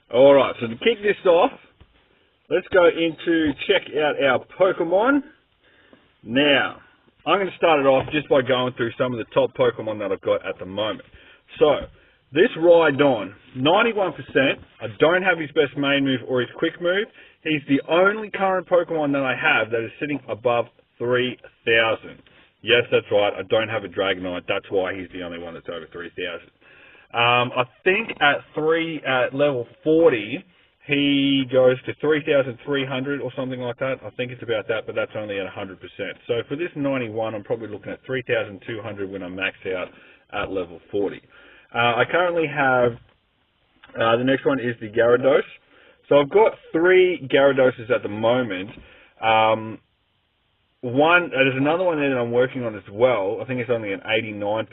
Alright, so to kick this off, let's go into check out our Pokemon. Now, I'm going to start it off just by going through some of the top Pokemon that I've got at the moment. So, this Rhydon, 91%. I don't have his best main move or his quick move. He's the only current Pokemon that I have that is sitting above 3,000. Yes, that's right. I don't have a Dragonite. That's why he's the only one that's over 3,000. I think at level 40, he goes to 3,300 or something like that. I think it's about that, but that's only at 100%. So for this 91, I'm probably looking at 3,200 when I max out at level 40. I currently have, the next one is the Gyarados. So I've got 3 Gyaradoses at the moment. There's another one there that I'm working on as well. I think it's only an 89%.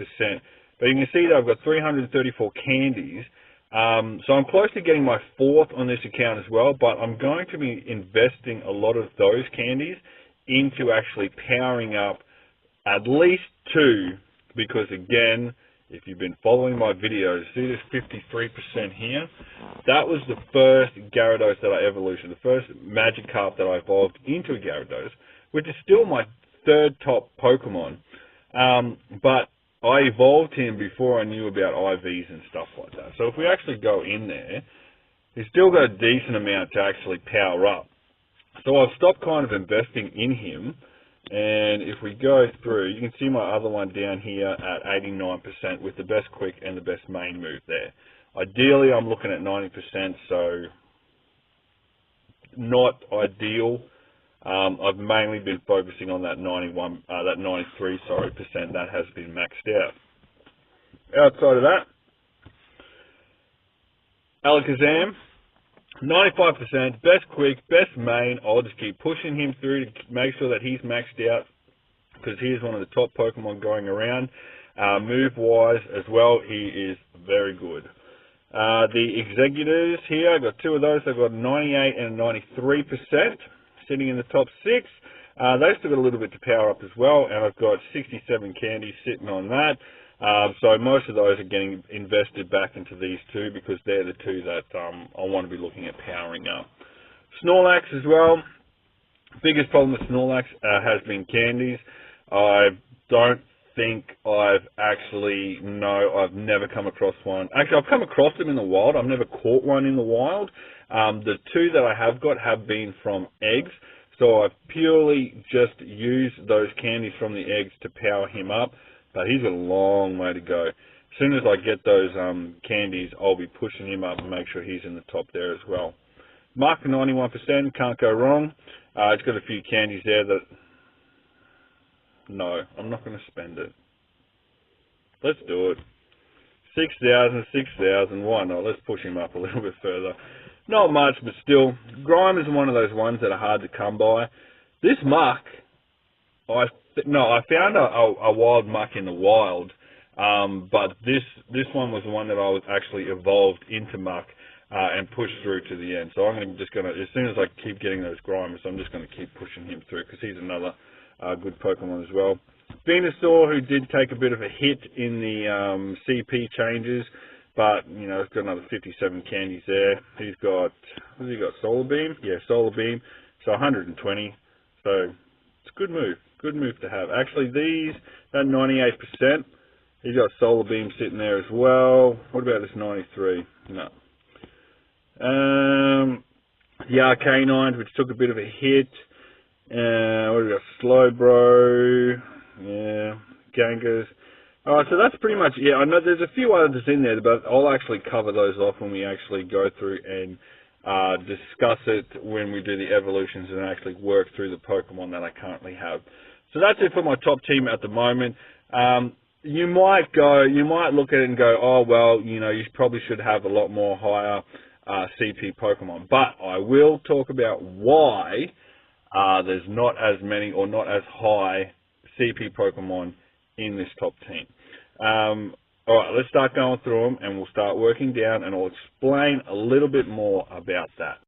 But you can see that I've got 334 candies. So I'm close to getting my 4th on this account as well, but I'm going to be investing a lot of those candies into actually powering up at least 2, because again, if you've been following my videos, see this 53% here? That was the first Gyarados that I evolutioned, the first Magikarp that I evolved into a Gyarados, which is still my 3rd top Pokemon. But I evolved him before I knew about IVs and stuff like that. So if we actually go in there, he's still got a decent amount to actually power up. So I've stopped kind of investing in him. And if we go through, you can see my other one down here at 89% with the best quick and the best main move there. Ideally, I'm looking at 90%, so not ideal. I've mainly been focusing on that 93% that has been maxed out. Outside of that, Alakazam, 95%, best quick, best main. I'll just keep pushing him through to make sure that he's maxed out, because he's one of the top Pokemon going around. Move-wise as well, he is very good. The Executor's here, I've got 2 of those. I've got 98 and 93%. Sitting in the top 6. They've still got a little bit to power up as well, and I've got 67 candies sitting on that. So most of those are getting invested back into these 2, because they're the 2 that I want to be looking at powering up. Snorlax as well. Biggest problem with Snorlax has been candies. I don't think I've never come across one. Actually, I've come across them in the wild. I've never caught one in the wild. The 2 that I have got have been from eggs, so I've purely just used those candies from the eggs to power him up, but he's got a long way to go. As soon as I get those candies, I'll be pushing him up and make sure he's in the top there as well. Mark 91%, can't go wrong. It's got a few candies there that... No, I'm not going to spend it. Let's do it. 6,000, why not? Let's push him up a little bit further. Not much, but still, Grime is one of those ones that are hard to come by. This Muck, I found a wild Muck in the wild, but this one was the one that I was actually evolved into Muck and pushed through to the end. So I'm just going to, as soon as I keep getting those Grimers, I'm just going to keep pushing him through, because he's another good Pokemon as well. Venusaur, who did take a bit of a hit in the CP changes, but, you know, it's got another 57 candies there. He's got, what has he got, Solar Beam? Yeah, Solar Beam. So 120. So it's a good move. Good move to have. Actually, that 98%, he's got Solar Beam sitting there as well. What about this 93? No. The Arcanines, which took a bit of a hit. What have we got? Slowbro. Yeah. Genghis. Alright, so that's pretty much, yeah, I know there's a few others in there, but I'll actually cover those off when we actually go through and discuss it when we do the evolutions and actually work through the Pokemon that I currently have. So that's it for my top team at the moment. You might look at it and go, oh, well, you know, you probably should have a lot more higher CP Pokemon. But I will talk about why there's not as many or not as high CP Pokemon in this top team. Alright, let's start going through them and we'll start working down and I'll explain a little bit more about that.